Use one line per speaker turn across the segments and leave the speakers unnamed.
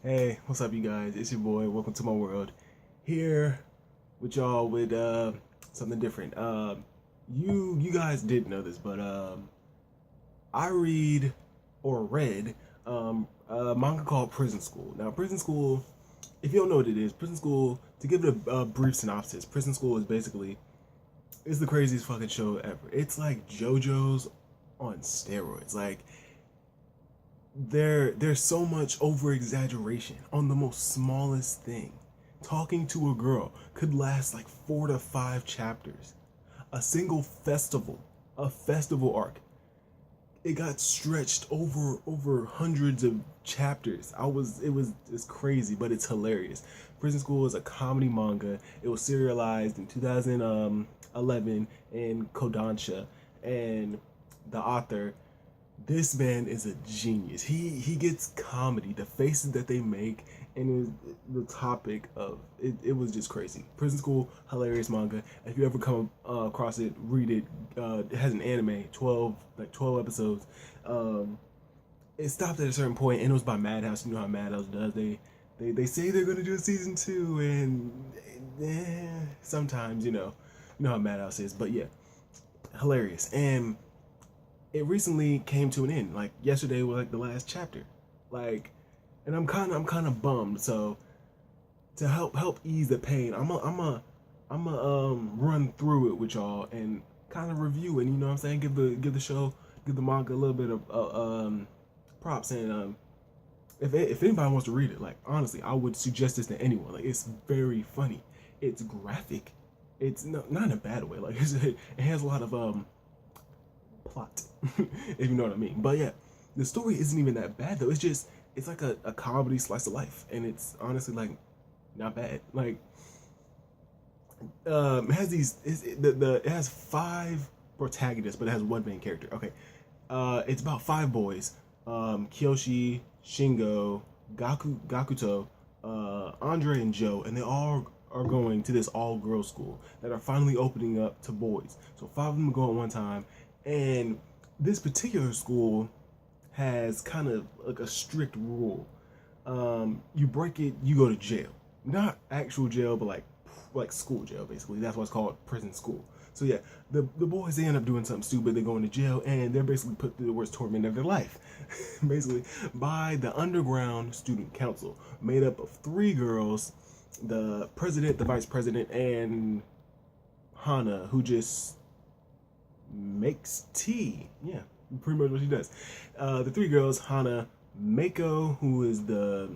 Hey, what's up, you guys? It's your boy. Welcome to my world. Here with y'all with something different. You guys did know this, but I read or read a manga called Prison School. Now, Prison School, if you don't know what it is, Prison School. To give it a brief synopsis, Prison School is basically it's the craziest fucking show ever. It's like JoJo's on steroids. Like there's so much over exaggeration on the most smallest thing. Talking to a girl could last like 4 to 5 chapters. A single festival, a festival arc, it got stretched over hundreds of chapters. It's crazy, but it's hilarious. Prison School is a comedy manga. It was serialized in 2011 in Kodansha, and the author, this man is a genius. He gets comedy, the faces that they make, and the topic of it. It was just crazy. Prison School, hilarious manga. If you ever come across it, read it. It has an anime, 12 episodes. Um, it stopped at a certain point, and it was by Madhouse. You know how Madhouse does. They say they're gonna do a season two, and sometimes you know how Madhouse is. But yeah, hilarious. And it recently came to an end. Like yesterday was like the last chapter. Like, and I'm kind of bummed. So to help ease the pain, I'm a run through it with y'all and kind of review it. You know what I'm saying? Give the show, give the manga a little bit of props. And if anybody wants to read it, like honestly, I would suggest this to anyone. Like it's very funny. It's graphic. It's not in a bad way. Like it has a lot of plot, if you know what I mean. But yeah, the story isn't even that bad though. It's like a comedy slice of life, and it's honestly like not bad. Like it has it has five protagonists, but it has one main character. Okay, it's about five boys: Kyoshi, Shingo, Gakuto, Andre, and Joe, and they all are going to this all-girls school that are finally opening up to boys. So five of them go at one time, and this particular school has kind of like a strict rule. You break it, you go to jail. Not actual jail, but like school jail, basically. That's why it's called prison school. So yeah, the boys, they end up doing something stupid. They go into jail, and they're basically put through the worst torment of their life, basically by the underground student council, made up of three girls: the president, the vice president, and Hana, who just makes tea. Yeah, pretty much what she does. The three girls: Hana, Mako, who is the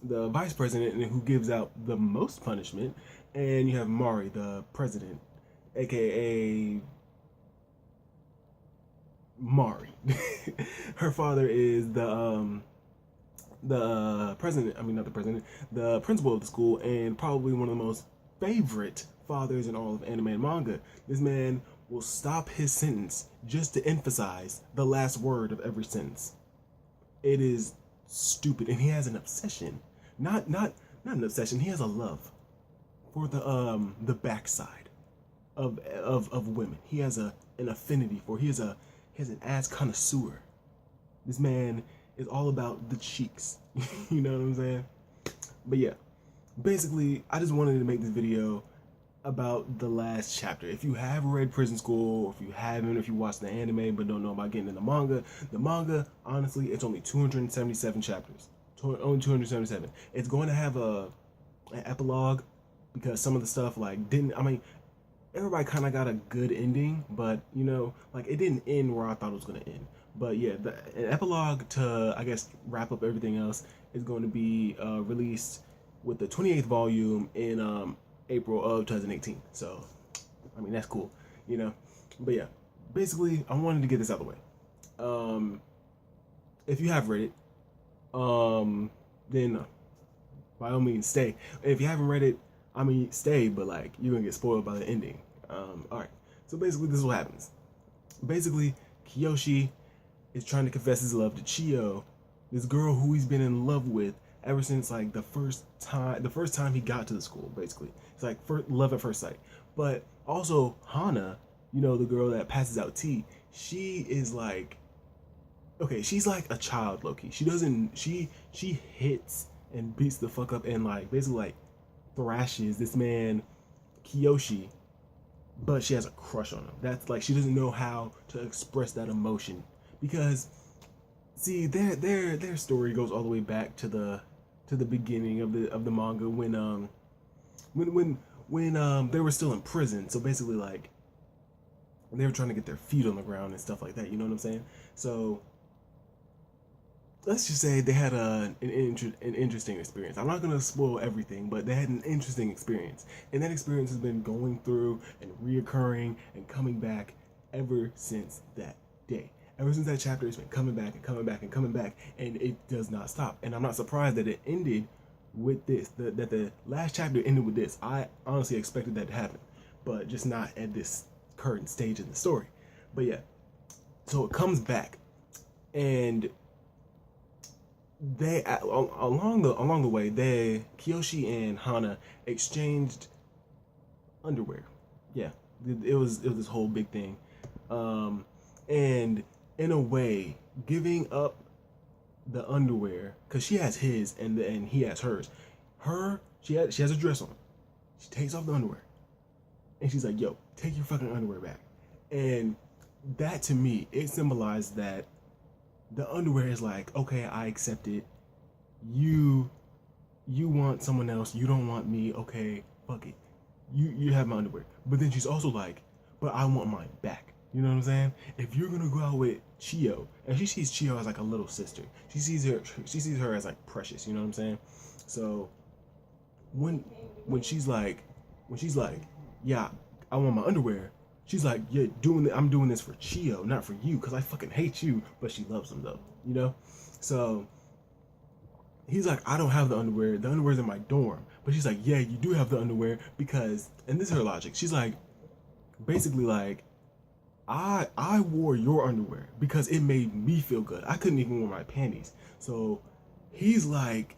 vice president and who gives out the most punishment, and you have Mari, the president, aka Mari. Her father is the president. I mean, not the president, the principal of the school, and probably one of the most favorite fathers in all of anime and manga. This man will stop his sentence just to emphasize the last word of every sentence. It is stupid, and he has an obsession. Not an obsession. He has a love for the backside of women. He has an affinity for. He has an ass connoisseur. This man is all about the cheeks. You know what I'm saying? But yeah, basically, I just wanted to make this video about the last chapter. If you have read Prison School, or if you haven't, if you watched the anime but don't know about getting in the manga, honestly, it's only 277 chapters. Only 277. It's going to have an epilogue because some of the stuff like didn't. I mean, everybody kind of got a good ending, but like it didn't end where I thought it was going to end. But yeah, an epilogue to, I guess, wrap up everything else is going to be released with the 28th volume in April of 2018. So, I mean, that's cool, you know. But yeah, basically, I wanted to get this out of the way. If you have read it, then by all means stay. If you haven't read it, I mean, stay, but like you're gonna get spoiled by the ending. All right. So basically, this is what happens. Basically, Kiyoshi is trying to confess his love to Chiyo, this girl who he's been in love with ever since like the first time he got to the school. Basically, it's like love at first sight. But also Hana, the girl that passes out tea. She is like, okay, she's like a child, Loki. She doesn't. She hits and beats the fuck up and like basically like thrashes this man Kiyoshi, but she has a crush on him. That's like she doesn't know how to express that emotion because see their story goes all the way back to the beginning of the manga when they were still in prison. So basically like they were trying to get their feet on the ground and stuff like that. You know what I'm saying? So let's just say they had an interesting experience. I'm not gonna spoil everything, but they had an interesting experience, and that experience has been going through and reoccurring and coming back ever since that day. Ever since that chapter, it's been coming back and coming back and coming back, and it does not stop. And I'm not surprised that it ended with this. That the last chapter ended with this. I honestly expected that to happen, but just not at this current stage in the story. But yeah, so it comes back, and they along the way, Kiyoshi and Hana exchanged underwear. Yeah, it was this whole big thing, and in a way, giving up the underwear because she has his and he has hers. She has a dress on. She takes off the underwear, and she's like, "Yo, take your fucking underwear back." And that to me, it symbolized that the underwear is like, okay, I accept it. You want someone else. You don't want me. Okay, fuck it. You have my underwear. But then she's also like, but I want mine back. You know what I'm saying? If you're gonna go out with Chiyo, and she sees Chiyo as like a little sister, she sees her as like precious. You know what I'm saying? So when she's like, yeah, I want my underwear. She's like, yeah, I'm doing this for Chiyo, not for you, because I fucking hate you, but she loves him though, you know? So he's like, I don't have the underwear. The underwear's in my dorm. But she's like, yeah, you do have the underwear because, and this is her logic. She's like, basically like, I wore your underwear because it made me feel good. I couldn't even wear my panties. So he's like,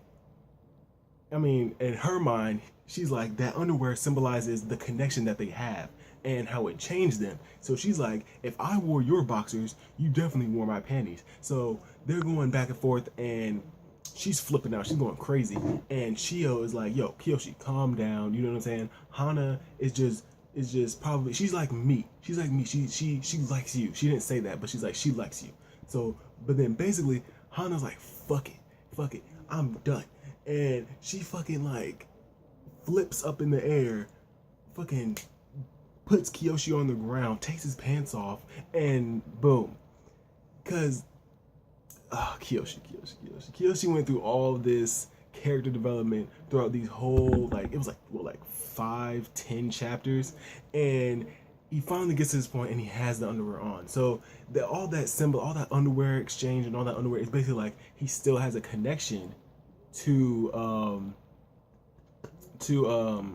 I mean, in her mind, she's like, that underwear symbolizes the connection that they have and how it changed them. So she's like, if I wore your boxers, you definitely wore my panties. So they're going back and forth, and she's flipping out. She's going crazy. And Chiyo is like, yo, Kiyoshi, calm down. You know what I'm saying? Hana is just probably, she's like me. She's like me. She likes you. She didn't say that, but she's like, she likes you. So, but then basically, Hana's like, fuck it. I'm done. And she fucking like flips up in the air, fucking puts Kiyoshi on the ground, takes his pants off, and boom. Cause Kiyoshi went through all this character development throughout these whole it was like 5-10 chapters, and he finally gets to this point and he has the underwear on. So all that underwear exchange and all that underwear is basically like he still has a connection to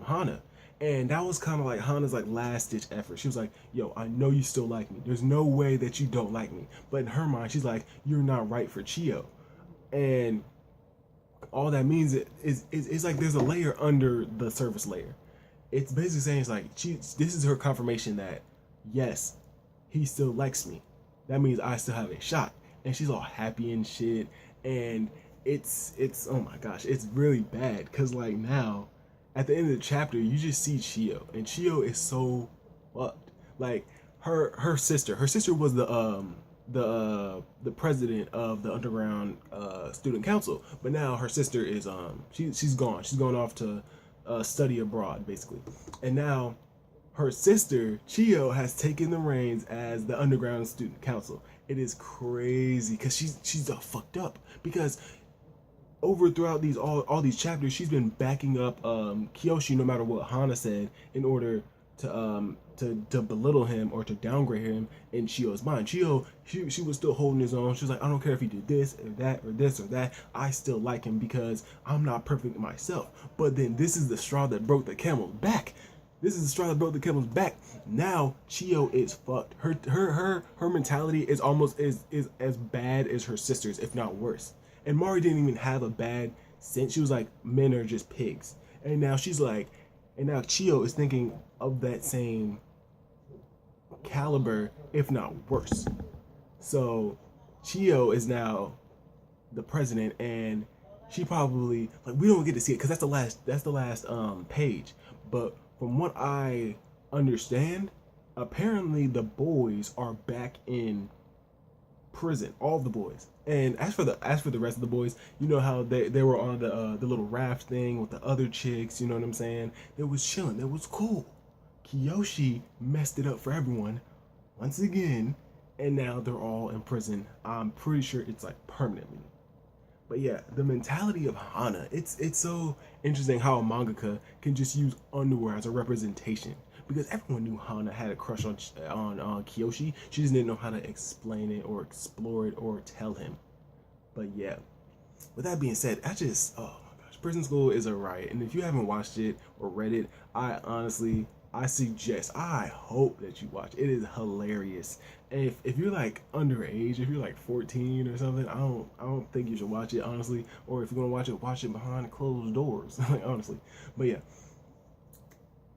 Hana. And that was kind of like Hana's like last ditch effort. She was like, yo, I know you still like me. There's no way that you don't like me. But in her mind, she's like, you're not right for Chiyo. And all that means is like there's a layer under the surface layer. It's basically saying it's like this is her confirmation that yes, he still likes me. That means I still have a shot. And she's all happy and shit. And it's oh my gosh, it's really bad because like now at the end of the chapter, you just see Chiyo, and Chiyo is so fucked. Like her sister was the president of the underground student council, but now her sister is she's gone. She's gone off to study abroad basically, and now her sister Chiyo has taken the reins as the underground student council. It is crazy because she's all fucked up because throughout these all these chapters, she's been backing up Kiyoshi no matter what Hana said in order to belittle him or to downgrade him in Chiyo's mind. Chiyo, she was still holding his own. She was like, I don't care if he did this or that or this or that. I still like him because I'm not perfect myself. But then this is the straw that broke the camel's back. This is the straw that broke the camel's back. Now Chiyo is fucked. Her mentality is almost is as bad as her sister's, if not worse. And Mari didn't even have a bad sense. She was like, men are just pigs. And now she's like, and now Chiyo is thinking of that same caliber, if not worse. So Chiyo is now the president, and she probably, like, we don't get to see it because that's the last page. But from what I understand, apparently the boys are back in prison, all of the boys. And as for the rest of the boys, you know how they were on the little raft thing with the other chicks. You know what I'm saying? It was chilling. It was cool. Kiyoshi messed it up for everyone once again, and now they're all in prison. I'm pretty sure it's like permanently. But yeah, the mentality of Hana, it's so interesting how a mangaka can just use underwear as a representation. Because everyone knew Hana had a crush on Kiyoshi. She just didn't know how to explain it or explore it or tell him. But yeah, with that being said, oh my gosh, Prison School is a riot. And if you haven't watched it or read it, I hope that you watch. It is hilarious. And if you're like underage, if you're like 14 or something, I don't think you should watch it, honestly. Or if you're gonna watch it behind closed doors, like, honestly. But yeah,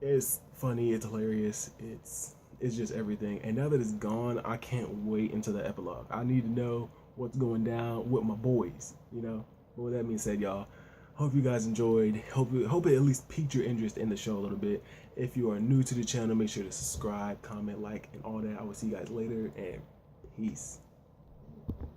it's funny, it's hilarious, it's just everything. And now that it's gone, I can't wait until the epilogue. I need to know what's going down with my boys, you know. But with that being said, y'all, hope you guys enjoyed. Hope it at least piqued your interest in the show a little bit. If you are new to the channel, make sure to subscribe, comment, like, and all that. I will see you guys later, and peace.